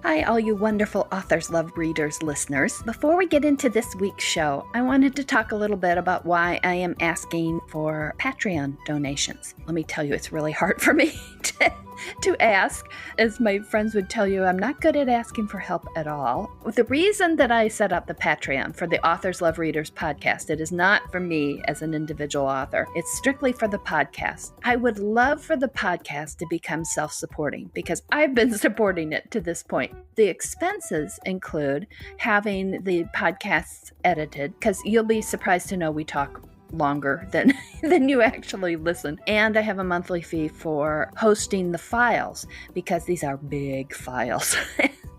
Hi, all you wonderful Authors Love Readers listeners. Before we get into this week's show, I wanted to talk a little bit about why I am asking for Patreon donations. Let me tell you, it's really hard for me to ask. As my friends would tell you, I'm not good at asking for help at all. The reason that I set up the Patreon for the Authors Love Readers podcast, it is not for me as an individual author. It's strictly for the podcast. I would love for the podcast to become self-supporting because I've been supporting it to this point. The expenses include having the podcasts edited, because you'll be surprised to know we talk longer than you actually listen. And I have a monthly fee for hosting the files because these are big files.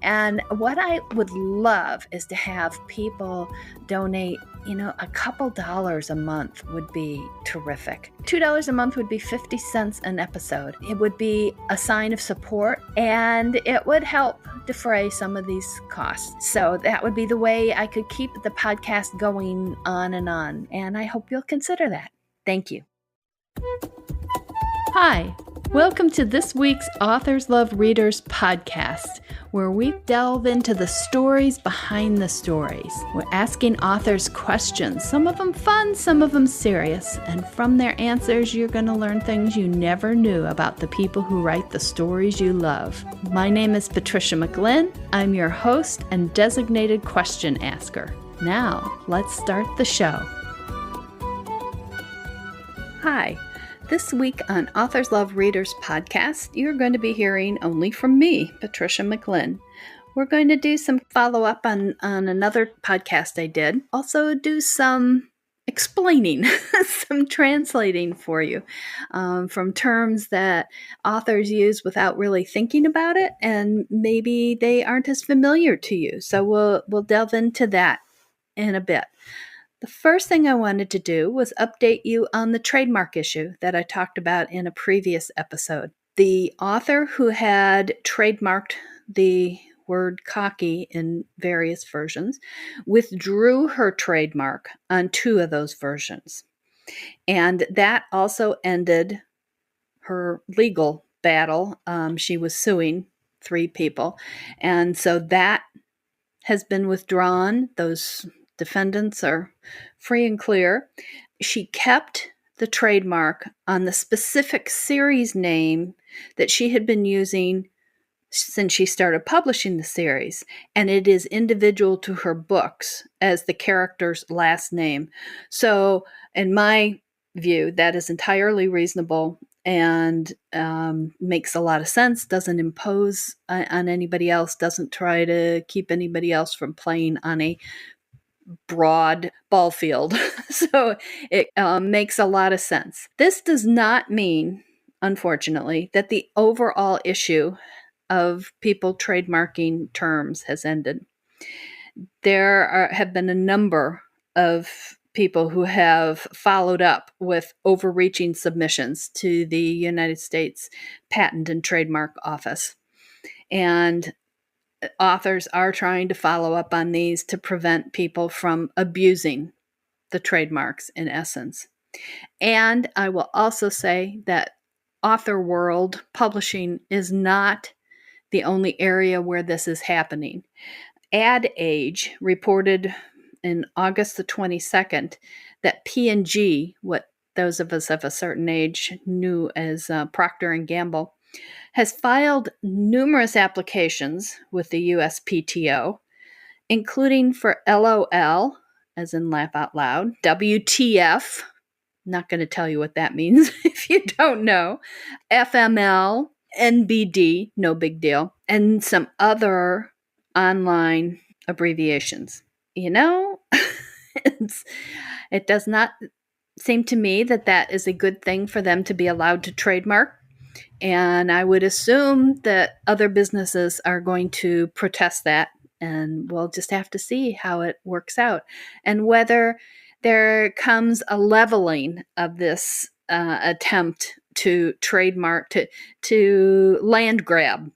And what I would love is to have people donate, a couple dollars a month would be terrific. $2 a month would be 50 cents an episode. It would be a sign of support and it would help defray some of these costs. So that would be the way I could keep the podcast going on. And I hope you'll consider that. Thank you. Hi, welcome to this week's Authors Love Readers podcast, where we delve into the stories behind the stories. We're asking authors questions, some of them fun, some of them serious, and from their answers, you're going to learn things you never knew about the people who write the stories you love. My name is Patricia McLinn. I'm your host and designated question asker. Now, let's start the show. Hi. This week on Authors Love Readers podcast, you're going to be hearing only from me, Patricia McLinn. We're going to do some follow-up on another podcast I did. Also do some explaining, some translating for you from terms that authors use without really thinking about it, and maybe they aren't as familiar to you. So we'll delve into that in a bit. The first thing I wanted to do was update you on the trademark issue that I talked about in a previous episode. The author who had trademarked the word cocky in various versions withdrew her trademark on 2 of those versions. And that also ended her legal battle. She was suing 3 people. And so that has been withdrawn. Those defendants are free and clear. She kept the trademark on the specific series name that she had been using since she started publishing the series, and it is individual to her books as the character's last name. So, in my view, that is entirely reasonable and makes a lot of sense, doesn't impose on anybody else, doesn't try to keep anybody else from playing on a broad ball field. So it makes a lot of sense. This does not mean, unfortunately, that the overall issue of people trademarking terms has ended. There have been a number of people who have followed up with overreaching submissions to the United States Patent and Trademark Office. And authors are trying to follow up on these to prevent people from abusing the trademarks in essence. And I will also say that author world publishing is not the only area where this is happening. Ad Age reported in August the 22nd that P&G, what those of us of a certain age knew as Procter & Gamble, has filed numerous applications with the USPTO, including for LOL, as in laugh out loud, WTF, not going to tell you what that means if you don't know, FML, NBD, no big deal, and some other online abbreviations. It does not seem to me that is a good thing for them to be allowed to trademark. And I would assume that other businesses are going to protest that, and we'll just have to see how it works out and whether there comes a leveling of this attempt to trademark, to land grab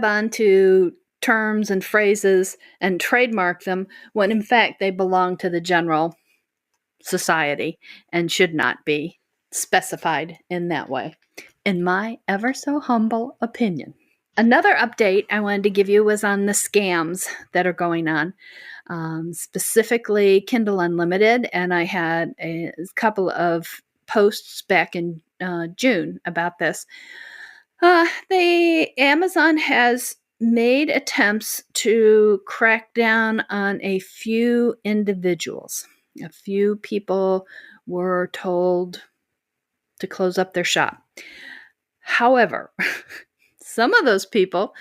onto terms and phrases and trademark them when in fact they belong to the general society and should not be specified in that way, in my ever so humble opinion. Another update I wanted to give you was on the scams that are going on, specifically Kindle Unlimited. And I had a couple of posts back in June about this. Amazon has made attempts to crack down on a few individuals. A few people were told to close up their shop. However, some of those people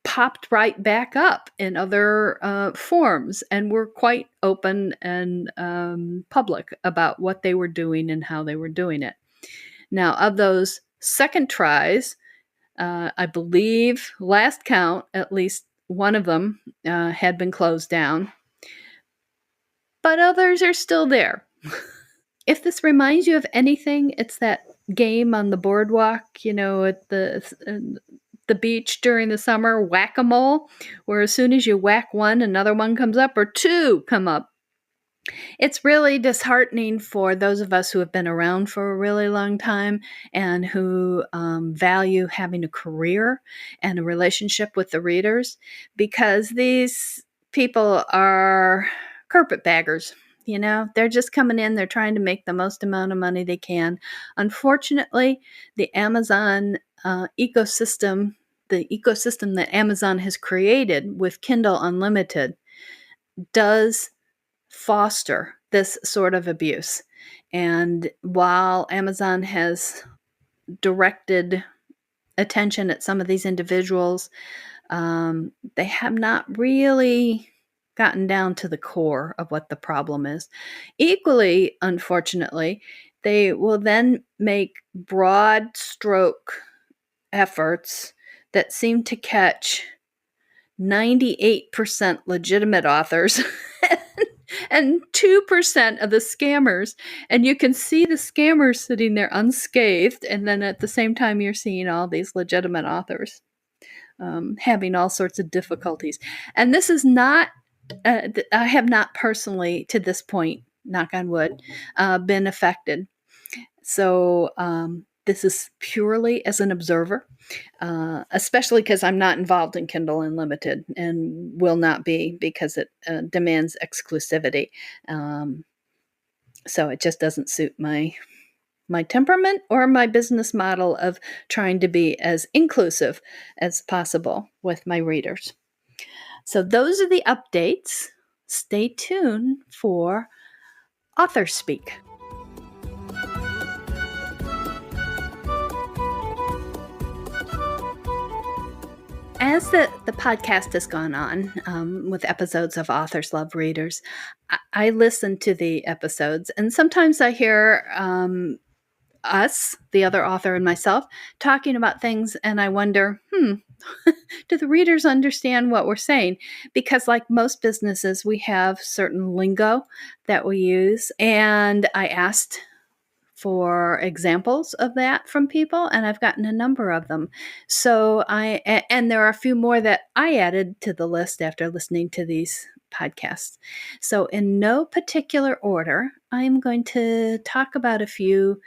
popped right back up in other forms and were quite open and public about what they were doing and how they were doing it. Now, of those second tries, I believe, last count, at least one of them had been closed down, but others are still there. If this reminds you of anything, it's that game on the boardwalk, at the beach during the summer, whack-a-mole, where as soon as you whack one, another one comes up, or two come up. It's really disheartening for those of us who have been around for a really long time and who value having a career and a relationship with the readers, because these people are carpetbaggers. They're just coming in, they're trying to make the most amount of money they can. Unfortunately, the Amazon ecosystem, the ecosystem that Amazon has created with Kindle Unlimited, does foster this sort of abuse. And while Amazon has directed attention at some of these individuals, they have not really gotten down to the core of what the problem is. Equally, unfortunately, they will then make broad stroke efforts that seem to catch 98% legitimate authors and 2% of the scammers. And you can see the scammers sitting there unscathed, and then at the same time you're seeing all these legitimate authors having all sorts of difficulties. And this is not, I have not personally, to this point, knock on wood, been affected. So this is purely as an observer, especially because I'm not involved in Kindle Unlimited and will not be, because it demands exclusivity. So it just doesn't suit my temperament or my business model of trying to be as inclusive as possible with my readers. So those are the updates. Stay tuned for Author Speak. As the podcast has gone on with episodes of Authors Love Readers, I listen to the episodes, and sometimes I hear us, the other author and myself, talking about things, and I wonder, do the readers understand what we're saying? Because like most businesses, we have certain lingo that we use, and I asked for examples of that from people, and I've gotten a number of them. So and there are a few more that I added to the list after listening to these podcasts. So in no particular order, I'm going to talk about a few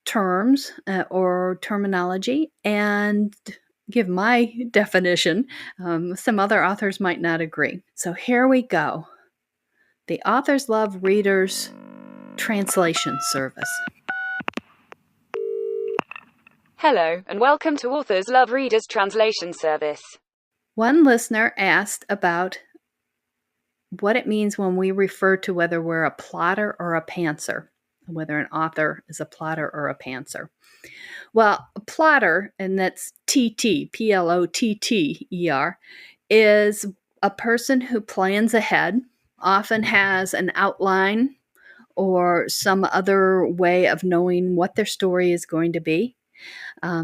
terms or terminology and give my definition. Some other authors might not agree. So here we go. The Authors Love Readers Translation Service. Hello, and welcome to Authors Love Readers Translation Service. One listener asked about what it means when we refer to whether we're a plotter or a pantser, whether an author is a plotter or a pantser. Well, a plotter, and that's T-T, P-L-O-T-T-E-R, is a person who plans ahead, often has an outline or some other way of knowing what their story is going to be.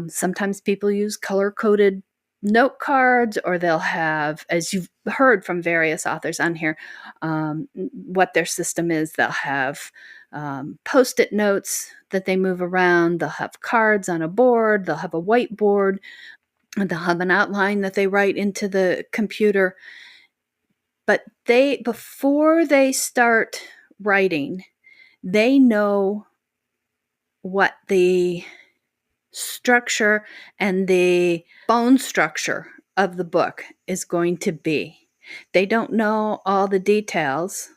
Sometimes people use color-coded note cards, or they'll have, as you've heard from various authors on here, what their system is. They'll have Post-it notes that they move around. They'll have cards on a board. They'll have a whiteboard. And they'll have an outline that they write into the computer. But before they start writing, they know what the structure and the bone structure of the book is going to be. They don't know all the details,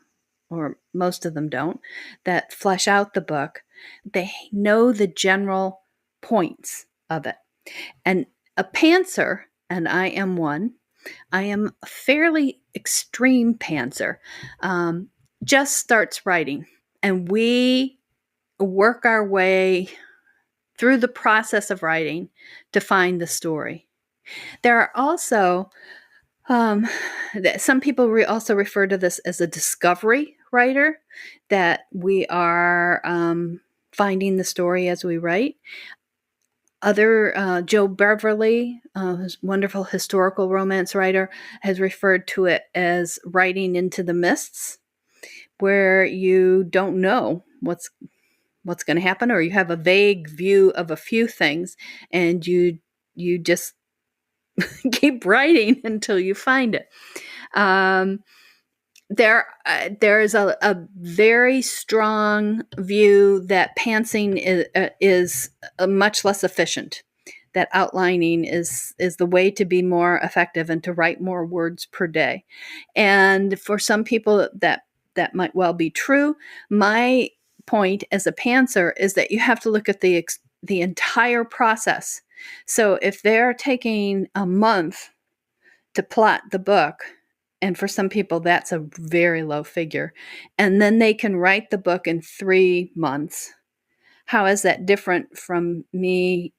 or most of them don't, that flesh out the book. They know the general points of it. And a pantser, and I am one, I am a fairly extreme pantser, just starts writing. And we work our way through the process of writing to find the story. There are also, some people also refer to this as a discovery writer, that we are finding the story as we write. Joe Beverly, wonderful historical romance writer, has referred to it as writing into the mists, where you don't know what's going to happen, or you have a vague view of a few things, and you just keep writing until you find it. There is a very strong view that pantsing is much less efficient, that outlining is the way to be more effective and to write more words per day. And for some people that might well be true. My point as a pantser is that you have to look at the entire process. So if they're taking a month to plot the book, and for some people that's a very low figure, and then they can write the book in 3 months, how is that different from me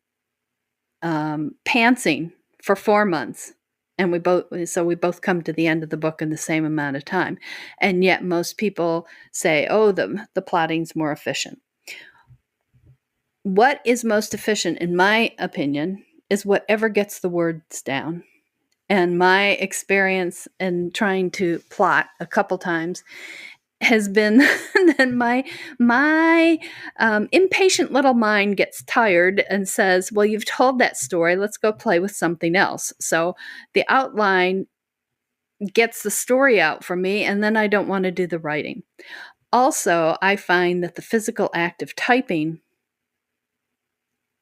pantsing for 4 months? And we both come to the end of the book in the same amount of time. And yet most people say, oh, the plotting's more efficient. What is most efficient, in my opinion, is whatever gets the words down. And my experience in trying to plot a couple times has been that my impatient little mind gets tired and says, well, you've told that story, let's go play with something else. So the outline gets the story out for me, and then I don't want to do the writing. Also, I find that the physical act of typing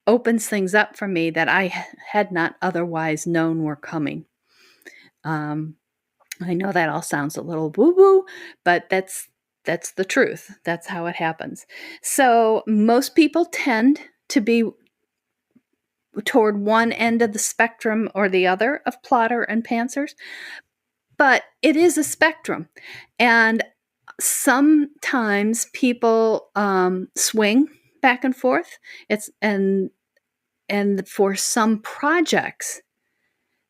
opens things up for me that I had not otherwise known were coming. I know that all sounds a little woo-woo, but that's the truth. That's how it happens. So most people tend to be toward one end of the spectrum or the other of plotter and pantsers, but it is a spectrum. And sometimes people swing back and forth. And for some projects,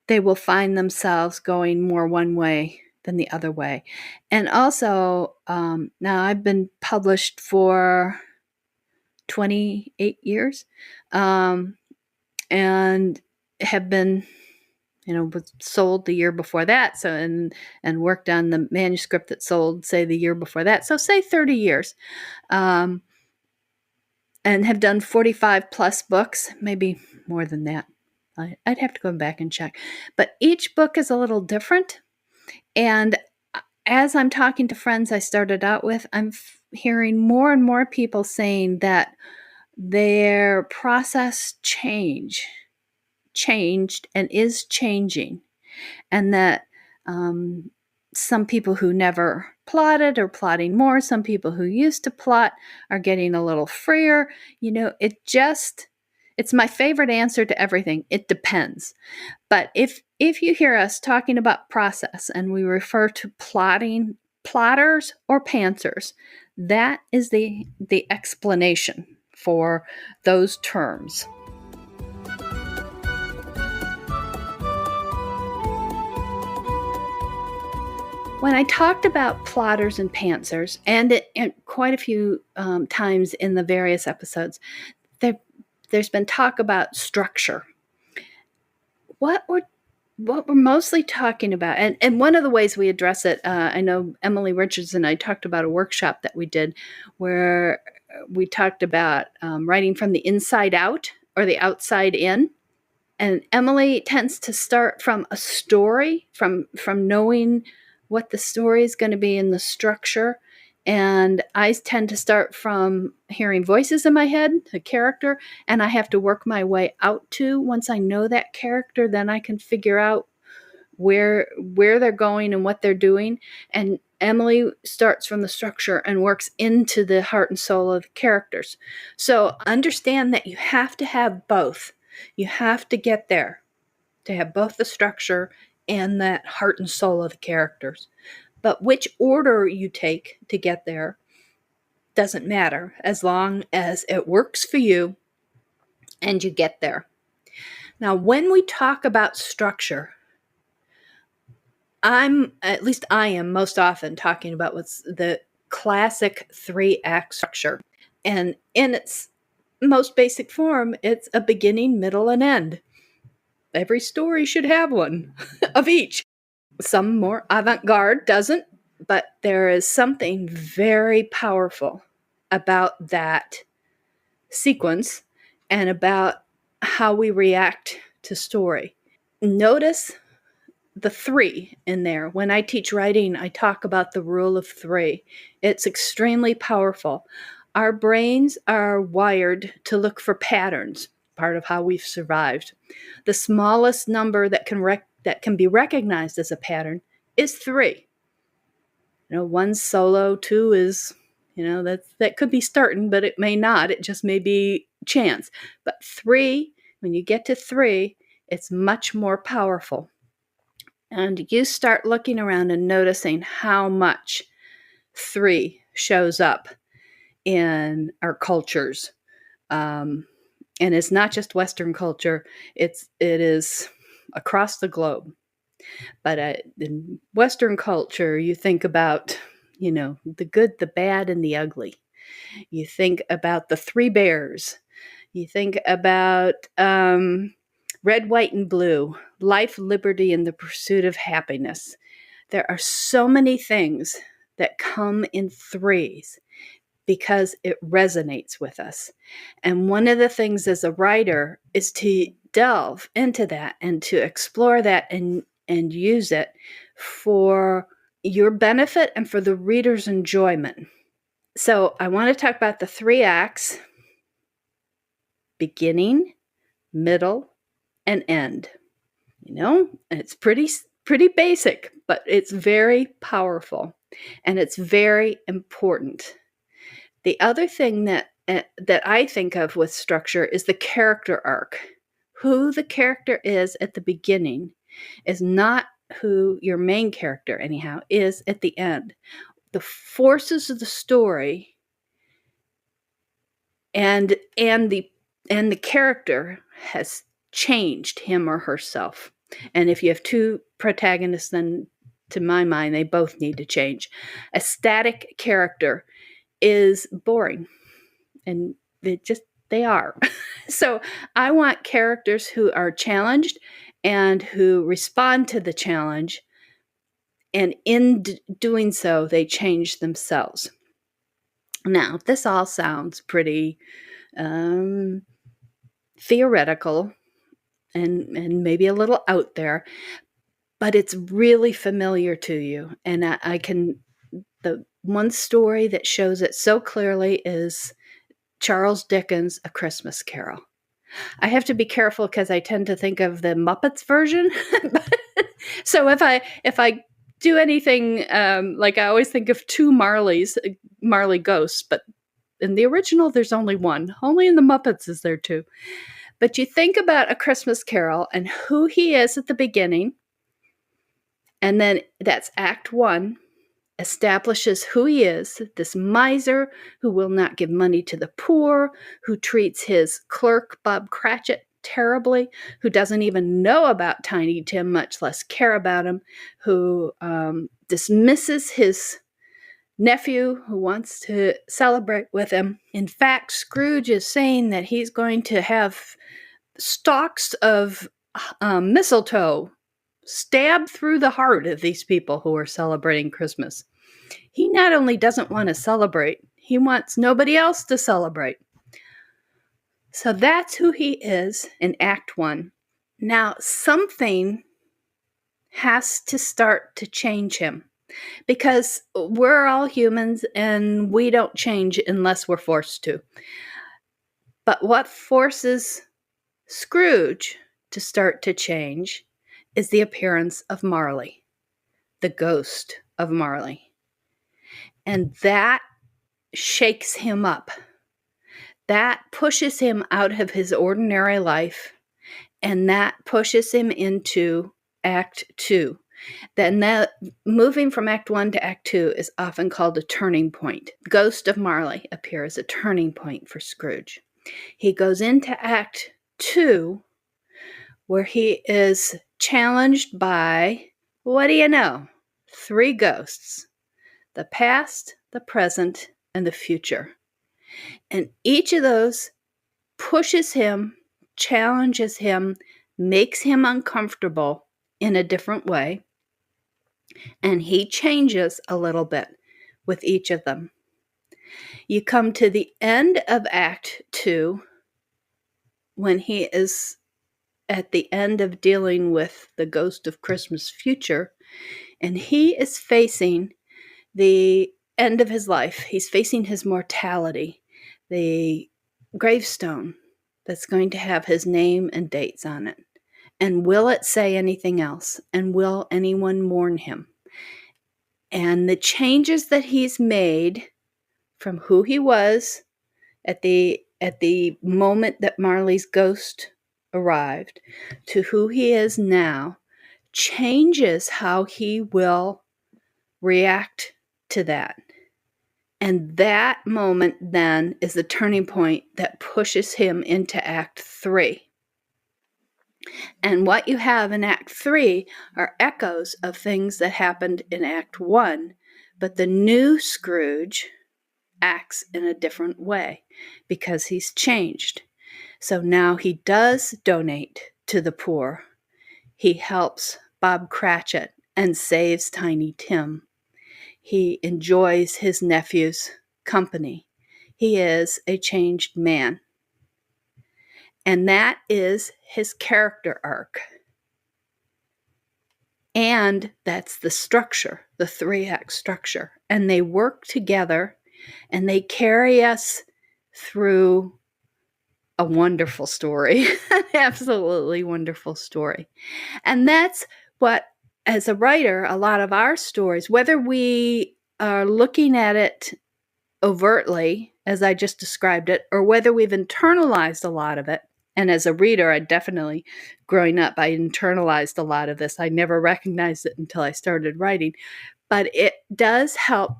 they will find themselves going more one way than the other way. And also, now I've been published for 28 years, and have been, was sold the year before that. So, and worked on the manuscript that sold, say, the year before that. So say 30 years, and have done 45 plus books, maybe more than that. I'd have to go back and check. But each book is a little different. And as I'm talking to friends I started out with, I'm hearing more and more people saying that their process changed and is changing. And that some people who never plotted are plotting more. Some people who used to plot are getting a little freer. It's my favorite answer to everything. It depends. But if you hear us talking about process and we refer to plotters or pantsers, that is the explanation for those terms. When I talked about plotters and pantsers, and quite a few times in the various episodes, there's been talk about structure. What we're mostly talking about, and one of the ways we address it, I know Emily Richards and I talked about a workshop that we did where we talked about writing from the inside out or the outside in. And Emily tends to start from a story, from knowing what the story is going to be in the structure, And I tend to start from hearing voices in my head, a character, and I have to work my way out to. Once I know that character, then I can figure out where they're going and what they're doing. And Emily starts from the structure and works into the heart and soul of the characters. So understand that you have to have both. You have to get there to have both the structure and that heart and soul of the characters. But which order you take to get there doesn't matter, as long as it works for you and you get there. Now, when we talk about structure, I am most often talking about what's the classic 3-act structure. And in its most basic form, it's a beginning, middle, and end. Every story should have one of each. Some more avant-garde doesn't, but there is something very powerful about that sequence and about how we react to story. Notice the 3 in there. When I teach writing, I talk about the rule of 3. It's extremely powerful. Our brains are wired to look for patterns, part of how we've survived. The smallest number that can be recognized as a pattern is 3. 1's solo, 2 is, that could be starting, but it may not. It just may be chance. But 3, when you get to 3, it's much more powerful. And you start looking around and noticing how much 3 shows up in our cultures. And it's not just Western culture, it is across the globe. But in Western culture, you think about, the good, the bad, and the ugly. You think about the 3 bears. You think about red, white, and blue, life, liberty, and the pursuit of happiness. There are so many things that come in 3s because it resonates with us. And one of the things as a writer is to delve into that and to explore that and use it for your benefit and for the reader's enjoyment. So I want to talk about the 3 acts: beginning, middle, and end. It's pretty basic, but it's very powerful and it's very important. The other thing that I think of with structure is the character arc. Who the character is at the beginning is not who your main character, anyhow, is at the end. The forces of the story and the character has changed him or herself. And if you have 2 protagonists, then to my mind, they both need to change. A static character is boring, and they are. So I want characters who are challenged and who respond to the challenge, and in doing so, they change themselves. Now, this all sounds pretty theoretical and maybe a little out there, but it's really familiar to you. And the one story that shows it so clearly is Charles Dickens' A Christmas Carol. I have to be careful because I tend to think of the Muppets version. So if I do anything, like I always think of 2 Marley ghosts, but in the original, there's only one. Only in the Muppets is there 2. But you think about A Christmas Carol and who he is at the beginning, and then that's Act 1, establishes who he is, this miser who will not give money to the poor, who treats his clerk, Bob Cratchit, terribly, who doesn't even know about Tiny Tim, much less care about him, who dismisses his nephew who wants to celebrate with him. In fact, Scrooge is saying that he's going to have stalks of mistletoe stab through the heart of these people who are celebrating Christmas. He not only doesn't want to celebrate, he wants nobody else to celebrate. So that's who he is in Act 1. Now, something has to start to change him. because we're all humans and we don't change unless we're forced to. But what forces Scrooge to start to change is the appearance of Marley, the ghost of Marley. And that shakes him up. That pushes him out of his ordinary life, and that pushes him into Act 2. Then that moving from Act 1 to Act 2 is often called a turning point. Ghost of Marley appears a turning point for Scrooge. He goes into Act 2 where he is challenged by, what do you know? 3 ghosts. The past, the present, and the future. And each of those pushes him, challenges him, makes him uncomfortable in a different way. And he changes a little bit with each of them. You come to the end of Act 2 when he is at the end of dealing with the ghost of Christmas future, and he is facing the end of his life. He's facing his mortality, the gravestone that's going to have his name and dates on it. And will it say anything else? And will anyone mourn him? And the changes that he's made from who he was at the moment that Marley's ghost arrived to who he is now changes how he will react to that. And that moment then is the turning point that pushes him into Act 3. And what you have in Act 3 are echoes of things that happened in Act 1, but the new Scrooge acts in a different way because he's changed. So now he does donate to the poor. He helps Bob Cratchit and saves Tiny Tim. He enjoys his nephew's company. He is a changed man. And that is his character arc. And that's the structure, the 3-act structure. And they work together and they carry us through a wonderful story, an absolutely wonderful story. And that's what, as a writer, a lot of our stories, whether we are looking at it overtly, as I just described it, or whether we've internalized a lot of it. And as a reader, I definitely, growing up, I internalized a lot of this. I never recognized it until I started writing. But it does help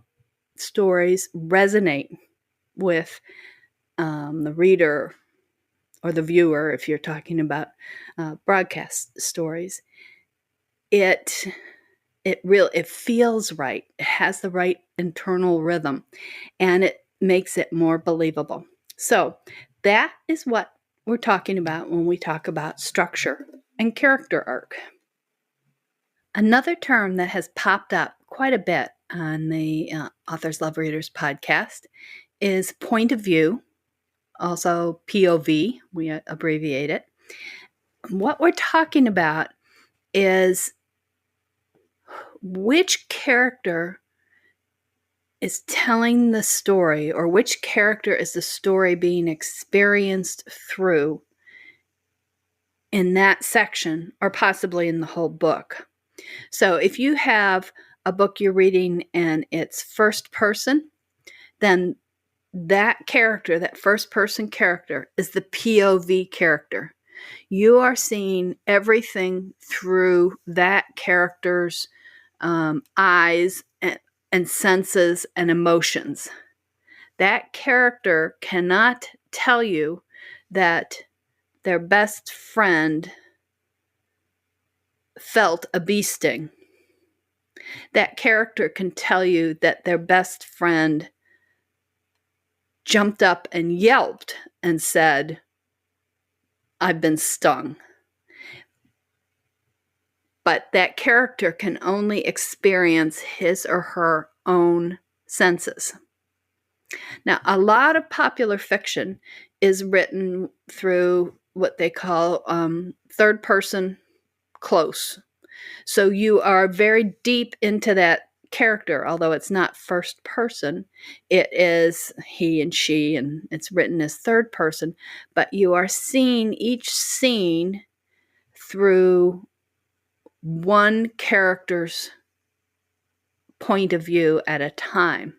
stories resonate with the reader or the viewer, if you're talking about broadcast stories. It feels right. It has the right internal rhythm, and it makes it more believable. So that is what we're talking about when we talk about structure and character arc. Another term that has popped up quite a bit on the Authors Love Readers podcast is point of view, also POV, we abbreviate it. What we're talking about is which character is telling the story, or which character is the story being experienced through in that section, or possibly in the whole book. So if you have a book you're reading and it's first person, then that character, that first person character, is the POV character. You are seeing everything through that character's eyes and senses and emotions. That character cannot tell you that their best friend felt a bee sting. That character can tell you that their best friend jumped up and yelped and said, "I've been stung." But that character can only experience his or her own senses. Now, a lot of popular fiction is written through what they call third person close. So you are very deep into that character, although it's not first person. It is he and she, and it's written as third person, but you are seeing each scene through one character's point of view at a time.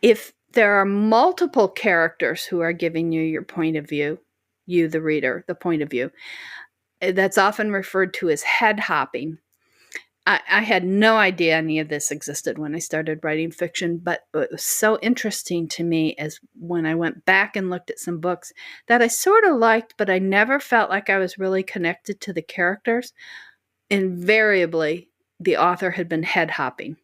If there are multiple characters who are giving you your point of view, you, the reader, the point of view, that's often referred to as head hopping. I had no idea any of this existed when I started writing fiction, but it was so interesting to me as when I went back and looked at some books that I sort of liked, but I never felt like I was really connected to the characters. Invariably, the author had been head hopping.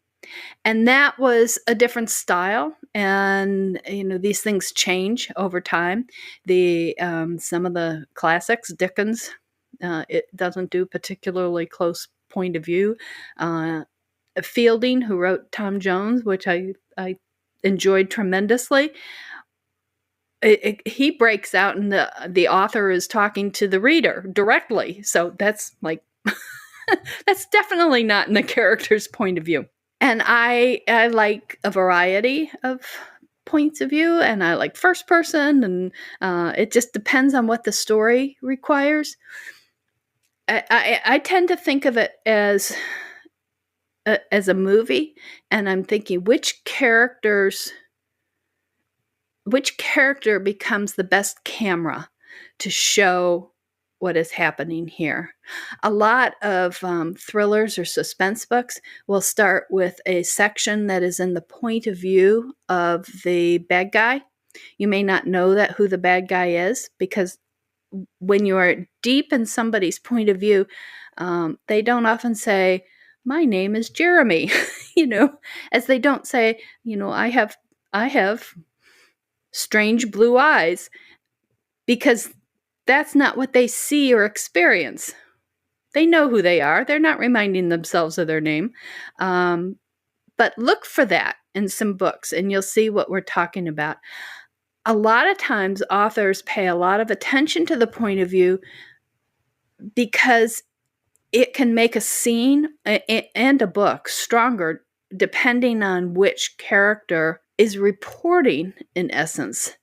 And that was a different style. And, these things change over time. Some of the classics, Dickens, it doesn't do particularly close point of view. Fielding, who wrote Tom Jones, which I enjoyed tremendously, he breaks out and the author is talking to the reader directly. So that's like, that's definitely not in the character's point of view. And I like a variety of points of view, and I like first person, and it just depends on what the story requires. I tend to think of it as a movie, and I'm thinking which character becomes the best camera to show what is happening here. A lot of thrillers or suspense books will start with a section that is in the point of view of the bad guy. You may not know who the bad guy is, because when you are deep in somebody's point of view, they don't often say, "My name is Jeremy," as they don't say, I have strange blue eyes, because that's not what they see or experience. They know who they are. They're not reminding themselves of their name. But look for that in some books, and you'll see what we're talking about. A lot of times authors pay a lot of attention to the point of view because it can make a scene and a book stronger depending on which character is reporting, in essence,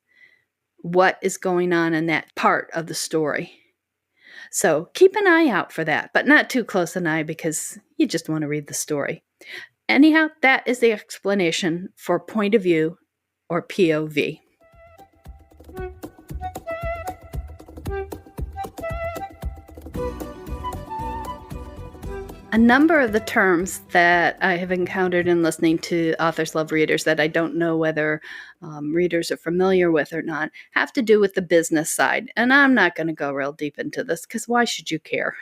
what is going on in that part of the story. So keep an eye out for that, but not too close an eye, because you just want to read the story. Anyhow, that is the explanation for point of view, or POV. A number of the terms that I have encountered in listening to Authors Love Readers that I don't know whether readers are familiar with or not have to do with the business side. And I'm not going to go real deep into this, because why should you care?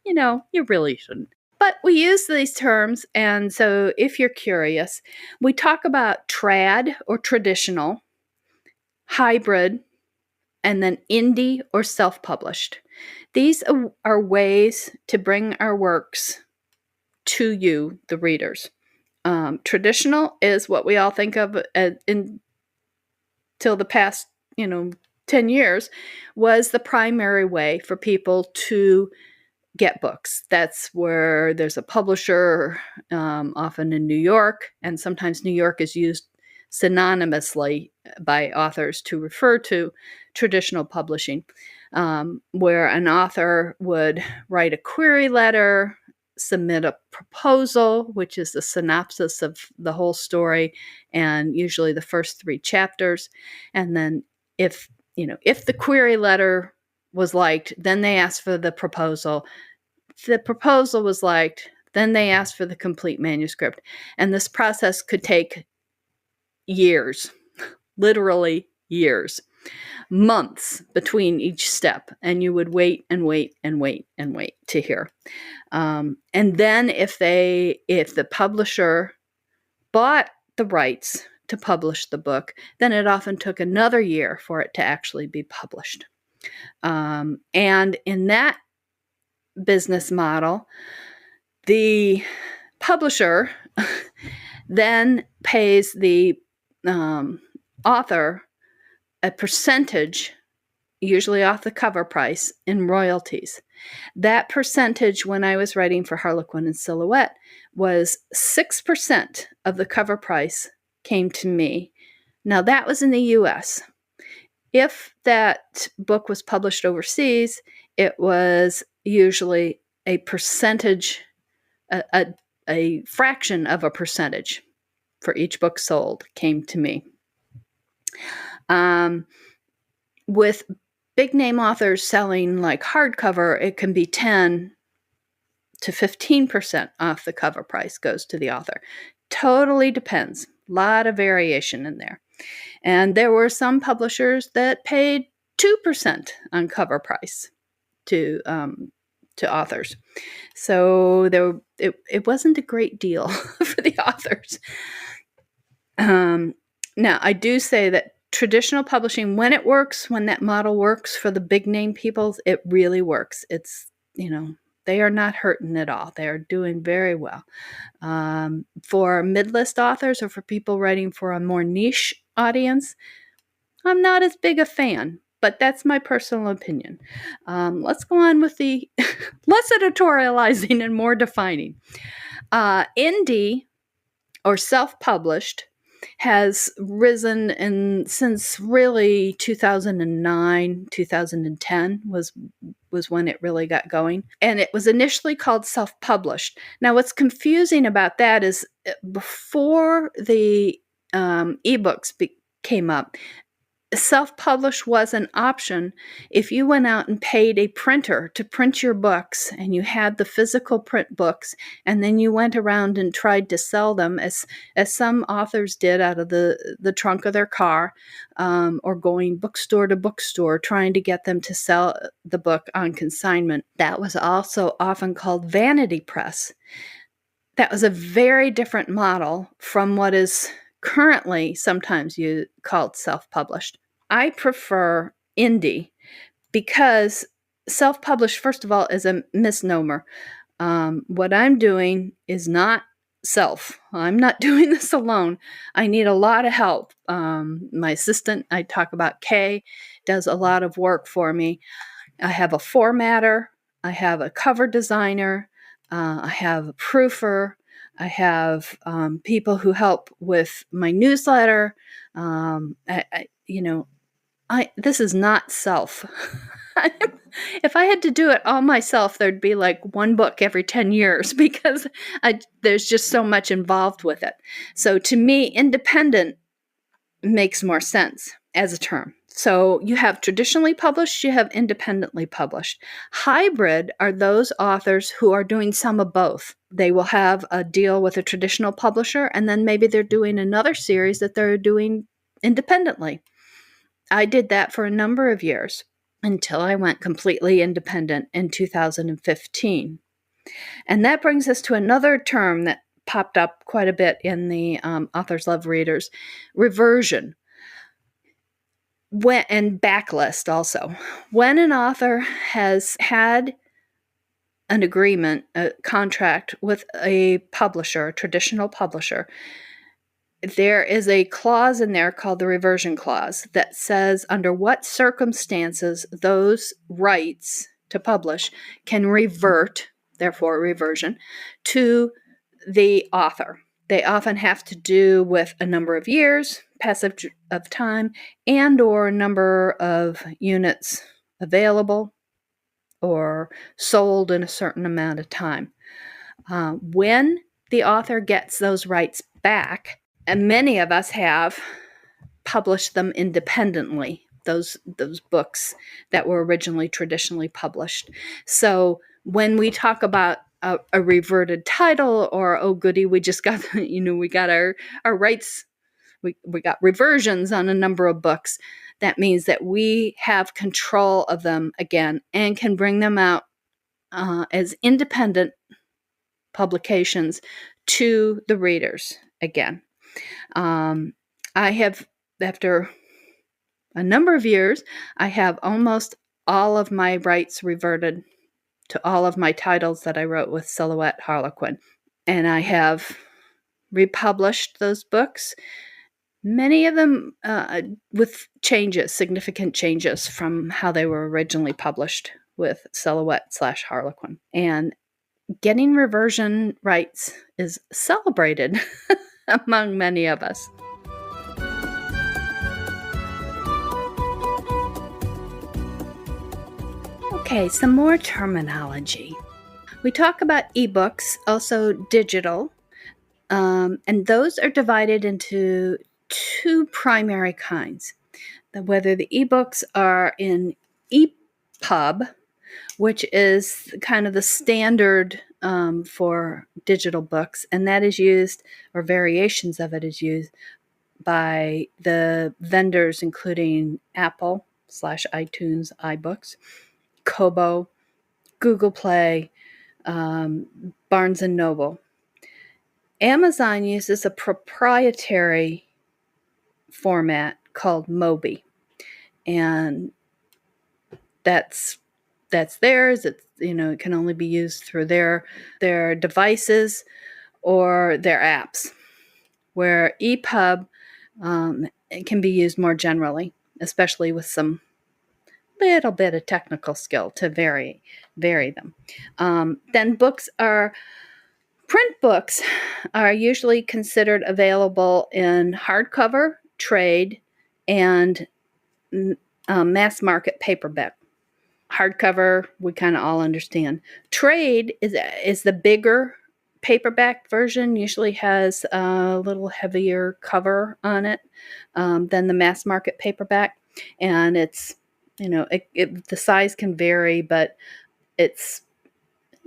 You really shouldn't. But we use these terms, and so if you're curious, we talk about trad or traditional, hybrid, and then indie or self-published. These are ways to bring our works to you, the readers. Traditional is what we all think of until the past, 10 years, was the primary way for people to get books. That's where there's a publisher, often in New York, and sometimes New York is used synonymously by authors to refer to traditional publishing, where an author would write a query letter, submit a proposal, which is the synopsis of the whole story, and usually the first 3 chapters. And then if the query letter was liked, then they asked for the proposal. If the proposal was liked, then they asked for the complete manuscript. And this process could take years, literally years, months between each step. And you would wait and wait and wait and wait to hear. And then if the publisher bought the rights to publish the book, then it often took another year for it to actually be published. And in that business model, the publisher then pays the author a percentage, usually off the cover price, in royalties. That percentage when I was writing for Harlequin and Silhouette was 6% of the cover price came to me. Now that was in the US. If that book was published overseas, it was usually a percentage, a fraction of a percentage for each book sold came to me. With big name authors selling like hardcover, it can be 10 to 15% off the cover price goes to the author. Totally depends. A lot of variation in there. And there were some publishers that paid 2% on cover price to authors. So it wasn't a great deal for the authors. Now, I do say that traditional publishing, when it works, when that model works for the big name people, it really works. It's, they are not hurting at all. They are doing very well. For mid-list authors or for people writing for a more niche audience, I'm not as big a fan, but that's my personal opinion. Let's go on with the less editorializing and more defining. Indie or self-published has risen since really 2009, 2010 was when it really got going. And it was initially called self-published. Now, what's confusing about that is before the ebooks came up, self-published was an option if you went out and paid a printer to print your books and you had the physical print books and then you went around and tried to sell them as some authors did out of the trunk of their car, or going bookstore to bookstore trying to get them to sell the book on consignment. That was also often called vanity press. That was a very different model from what is currently sometimes called self-published. I prefer indie because self-published, first of all, is a misnomer. What I'm doing is not self. I'm not doing this alone. I need a lot of help. My assistant, I talk about Kay, does a lot of work for me. I have a formatter. I have a cover designer. I have a proofer. I have people who help with my newsletter. This is not self. If I had to do it all myself, there'd be like one book every 10 years because there's just so much involved with it. So to me, independent makes more sense as a term. So you have traditionally published, you have independently published. Hybrid are those authors who are doing some of both. They will have a deal with a traditional publisher, and then maybe they're doing another series that they're doing independently. I did that for a number of years until I went completely independent in 2015. And that brings us to another term that popped up quite a bit in the Authors Love Readers, reversion. And backlist also. When an author has had an agreement, a contract with a publisher, a traditional publisher, there is a clause in there called the reversion clause that says under what circumstances those rights to publish can revert, therefore reversion, to the author. They often have to do with a number of years, passage of time, and or number of units available or sold in a certain amount of time. When the author gets those rights back, and many of us have published them independently, those books that were originally traditionally published. So when we talk about a reverted title or, oh goody, we just got, we got our rights, we got reversions on a number of books, that means that we have control of them again and can bring them out as independent publications to the readers again. I have, after a number of years, I have almost all of my rights reverted to all of my titles that I wrote with Silhouette Harlequin. And I have republished those books. many of them with changes, significant changes from how they were originally published with Silhouette/Harlequin. And getting reversion rights is celebrated among many of us. Okay, some more terminology. We talk about ebooks, also digital, and those are divided into two primary kinds. Whether the ebooks are in EPUB, which is kind of the standard for digital books, and that is used, or variations of it is used by the vendors, including Apple/iTunes, iBooks, Kobo, Google Play, Barnes & Noble. Amazon uses a proprietary format called Mobi, and that's theirs. It's, it can only be used through their devices or their apps, where EPUB it can be used more generally, especially with some little bit of technical skill to vary them. Then print books are usually considered available in hardcover, trade, and mass market paperback. Hardcover, we kind of all understand. Trade is the bigger paperback version, usually has a little heavier cover on it than the mass market paperback. And it's, the size can vary, but it's,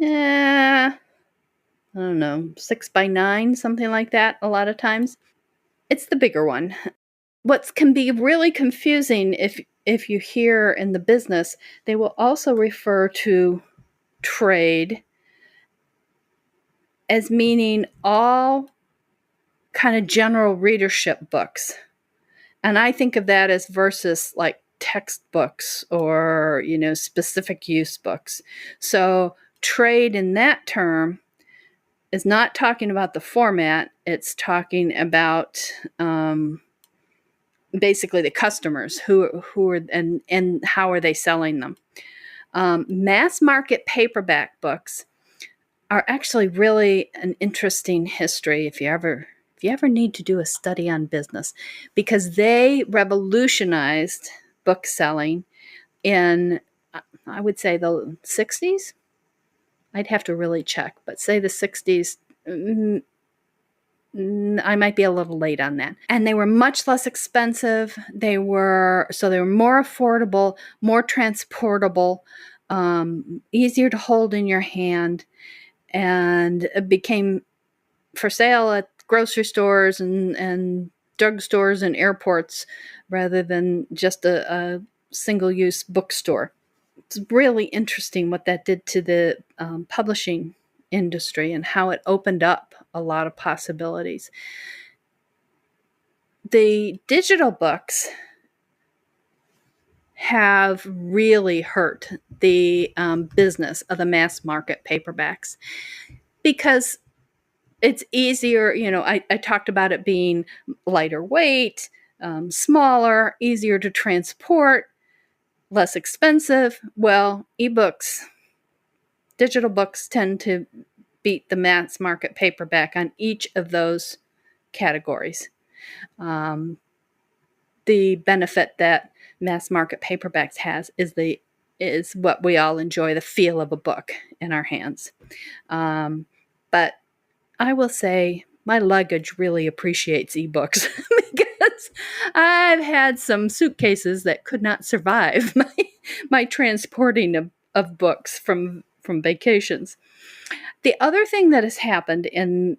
I don't know, 6x9, something like that a lot of times. It's the bigger one. What can be really confusing if you hear in the business, they will also refer to trade as meaning all kind of general readership books. And I think of that as versus like textbooks or, specific use books. So trade in that term is not talking about the format. It's talking about basically the customers who are and how are they selling them. Mass market paperback books are actually really an interesting history if you ever need to do a study on business, because they revolutionized book selling in, I would say, the 60s. I'd have to really check, but say the 60s. I might be a little late on that. And they were much less expensive. They were more affordable, more transportable, easier to hold in your hand, and it became for sale at grocery stores and drugstores and airports rather than just a single-use bookstore. It's really interesting what that did to the publishing industry and how it opened up a lot of possibilities. The digital books have really hurt the business of the mass market paperbacks because it's easier. I talked about it being lighter weight, smaller, easier to transport, less expensive. Well, digital books tend to beat the mass market paperback on each of those categories. The benefit that mass market paperbacks has is what we all enjoy, the feel of a book in our hands. But I will say my luggage really appreciates ebooks because I've had some suitcases that could not survive my transporting of books from vacations. The other thing that has happened in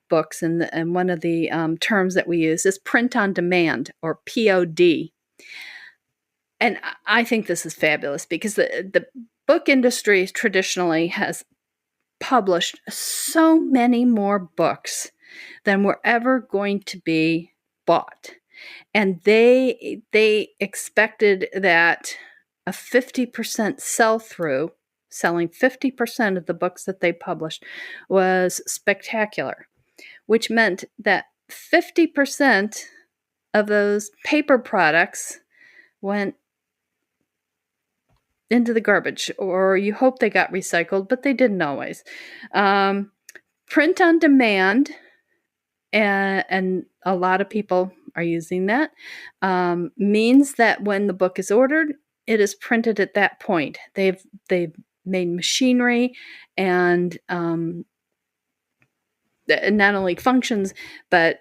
books, and one of the terms that we use is print on demand, or POD. And I think this is fabulous because the book industry traditionally has published so many more books than were ever going to be bought. And they expected that a 50% sell-through, selling 50% of the books that they published, was spectacular, which meant that 50% of those paper products went into the garbage, or you hope they got recycled, but they didn't always. Print on demand, and a lot of people are using that, means that when the book is ordered, it is printed at that point. They've made machinery and not only functions, but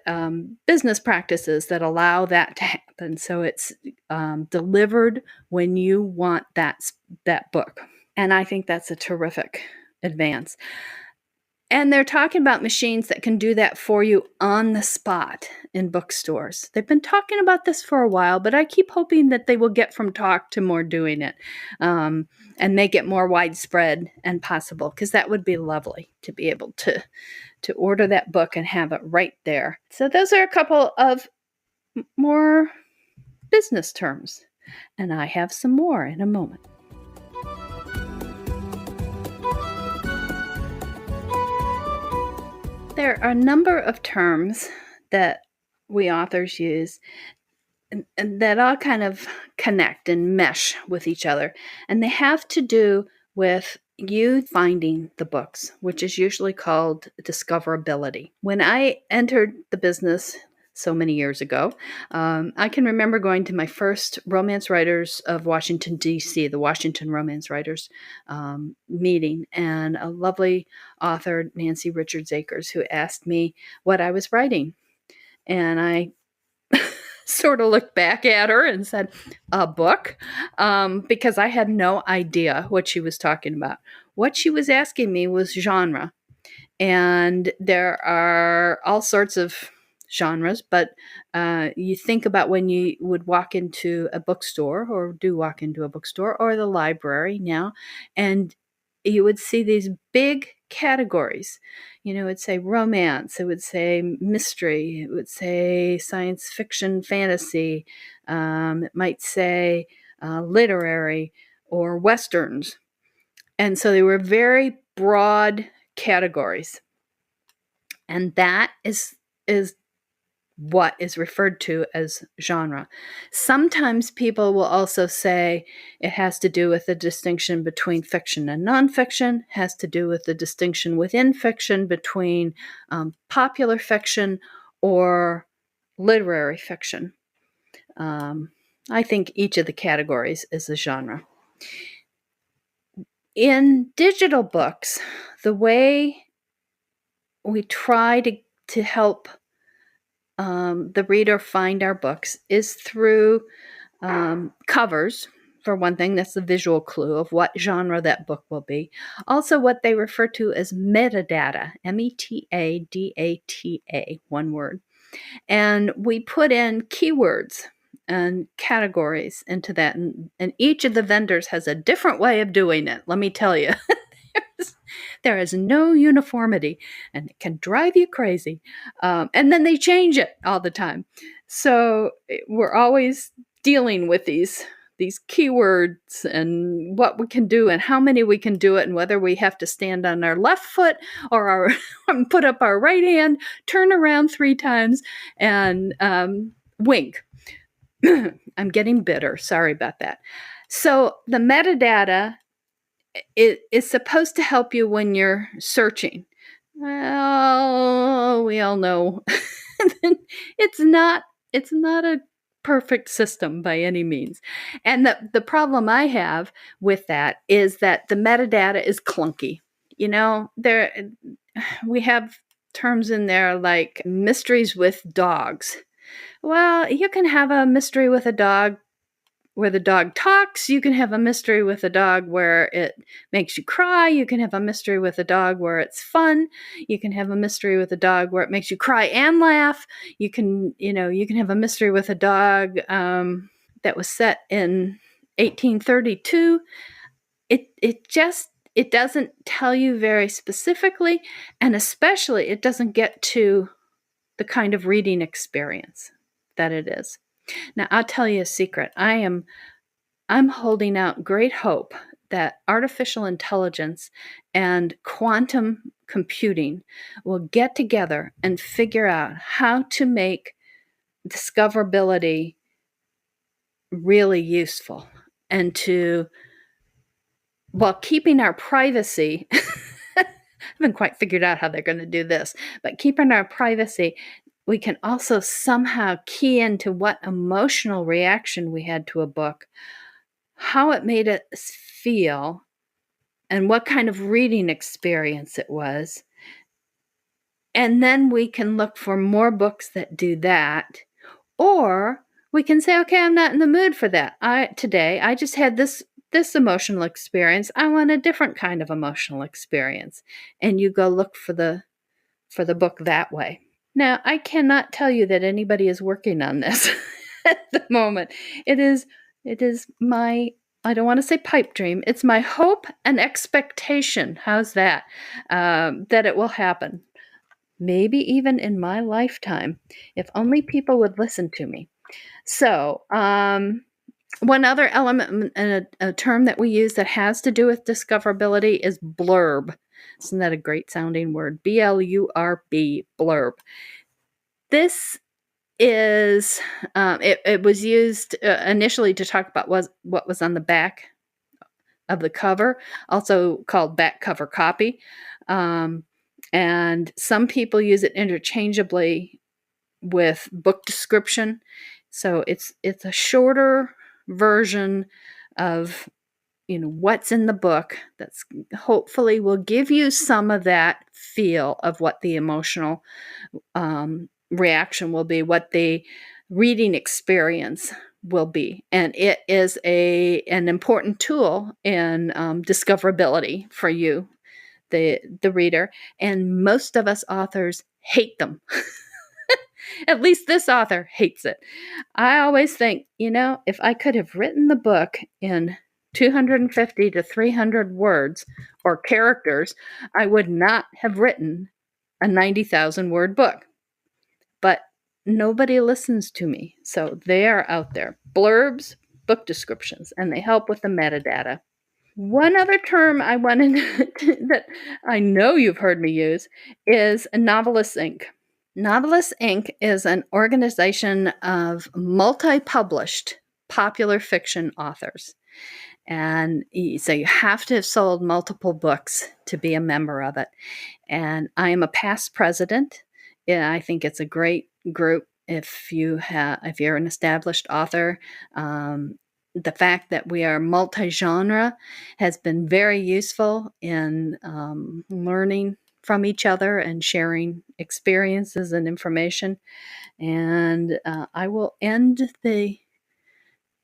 business practices that allow that to happen. So it's delivered when you want that book. And I think that's a terrific advance. And they're talking about machines that can do that for you on the spot in bookstores. They've been talking about this for a while, but I keep hoping that they will get from talk to more doing it, and make it more widespread and possible, because that would be lovely to be able to order that book and have it right there. So those are a couple of more business terms, and I have some more in a moment. There are a number of terms that we authors use and that all kind of connect and mesh with each other. And they have to do with you finding the books, which is usually called discoverability. When I entered the business so many years ago, I can remember going to my first Romance Writers of Washington, D.C., the Washington Romance Writers meeting, and a lovely author, Nancy Richards Akers, who asked me what I was writing. And I sort of looked back at her and said, a book, because I had no idea what she was talking about. What she was asking me was genre. And there are all sorts of genres, but you think about when you would walk into a bookstore, or do walk into a bookstore, or the library now, and you would see these big categories. It would say romance, it would say mystery, it would say science fiction, fantasy, it might say literary or westerns. And so they were very broad categories. And that is what is referred to as genre. Sometimes people will also say it has to do with the distinction between fiction and nonfiction, has to do with the distinction within fiction between popular fiction or literary fiction. I think each of the categories is a genre. In digital books, the way we try to help the reader find our books is through covers. For one thing, that's the visual clue of what genre that book will be. Also, what they refer to as metadata, metadata, one word. And we put in keywords and categories into that. And each of the vendors has a different way of doing it, let me tell you. There is no uniformity, and it can drive you crazy. And then they change it all the time. So we're always dealing with these keywords and what we can do and how many we can do it, and whether we have to stand on our left foot or put up our right hand, turn around 3 times, and wink. I'm getting bitter. Sorry about that. So the metadata is supposed to help you when you're searching. Well, we all know it's not a perfect system by any means. And the problem I have with that is that the metadata is clunky. We have terms in there like mysteries with dogs. Well, you can have a mystery with a dog where the dog talks. You can have a mystery with a dog where it makes you cry. You can have a mystery with a dog where it's fun. You can have a mystery with a dog where it makes you cry and laugh. You can have a mystery with a dog that was set in 1832. It doesn't tell you very specifically, and especially it doesn't get to the kind of reading experience that it is. Now, I'll tell you a secret. I'm holding out great hope that artificial intelligence and quantum computing will get together and figure out how to make discoverability really useful, and while keeping our privacy. I haven't quite figured out how they're going to do this, but keeping our privacy, we can also somehow key into what emotional reaction we had to a book, how it made us feel, and what kind of reading experience it was. And then we can look for more books that do that. Or we can say, okay, I'm not in the mood for that. Today I just had this emotional experience. I want a different kind of emotional experience. And you go look for the book that way. Now, I cannot tell you that anybody is working on this at the moment. It is my, I don't want to say pipe dream. It's my hope and expectation. How's that? That it will happen. Maybe even in my lifetime, if only people would listen to me. So, one other element and a term that we use that has to do with discoverability is blurb. Isn't that a great sounding word? B-L-U-R-B, blurb. This is, it was used initially to talk about what was on the back of the cover, also called back cover copy. And some people use it interchangeably with book description. So it's a shorter version of what's in the book that's hopefully will give you some of that feel of what the emotional reaction will be, what the reading experience will be. And it is an important tool in discoverability for you, the reader. And most of us authors hate them. At least this author hates it. I always think, if I could have written the book in 250 to 300 words or characters, I would not have written a 90,000 word book. But nobody listens to me. So they are out there. Blurbs, book descriptions, and they help with the metadata. One other term I wanted that I know you've heard me use is Novelist Inc. Novelist Inc. is an organization of multi-published popular fiction authors. And so you have to have sold multiple books to be a member of it. And I am a past president. Yeah, I think it's a great group if you're an established author. The fact that we are multi-genre has been very useful in learning from each other and sharing experiences and information. And I will end the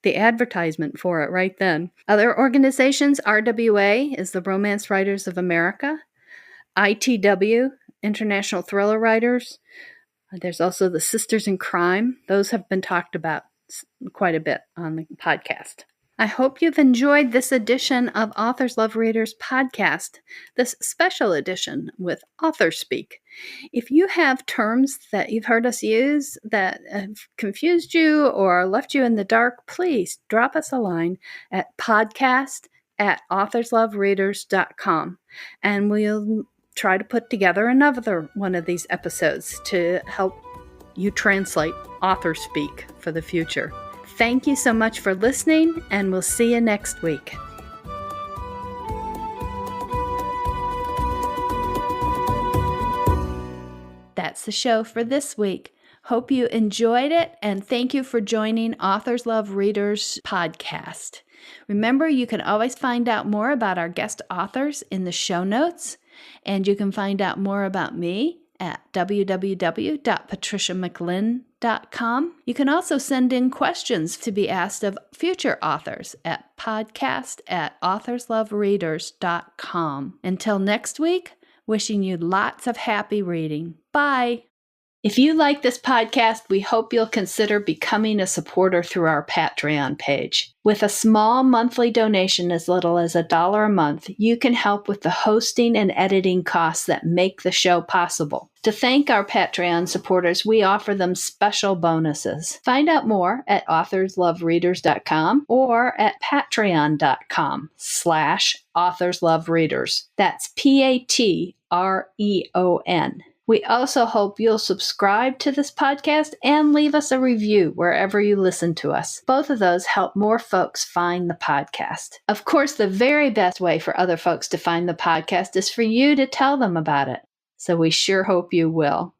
advertisement for it right then. Other organizations, RWA is the Romance Writers of America, ITW, International Thriller Writers. There's also the Sisters in Crime. Those have been talked about quite a bit on the podcast. I hope you've enjoyed this edition of Authors Love Readers podcast, this special edition with author speak. If you have terms that you've heard us use that have confused you or left you in the dark, please drop us a line at podcast@authorslovereaders.com, and we'll try to put together another one of these episodes to help you translate author speak for the future. Thank you so much for listening, and we'll see you next week. That's the show for this week. Hope you enjoyed it, and thank you for joining Authors Love Readers podcast. Remember, you can always find out more about our guest authors in the show notes, and you can find out more about me at www.patriciamclinn.com. You can also send in questions to be asked of future authors at podcast@authorslovereaders.com. Until next week, wishing you lots of happy reading. Bye. If you like this podcast, we hope you'll consider becoming a supporter through our Patreon page. With a small monthly donation as little as $1 a month, you can help with the hosting and editing costs that make the show possible. To thank our Patreon supporters, we offer them special bonuses. Find out more at authorslovereaders.com or at patreon.com/authorslovereaders. That's PATREON. We also hope you'll subscribe to this podcast and leave us a review wherever you listen to us. Both of those help more folks find the podcast. Of course, the very best way for other folks to find the podcast is for you to tell them about it. So we sure hope you will.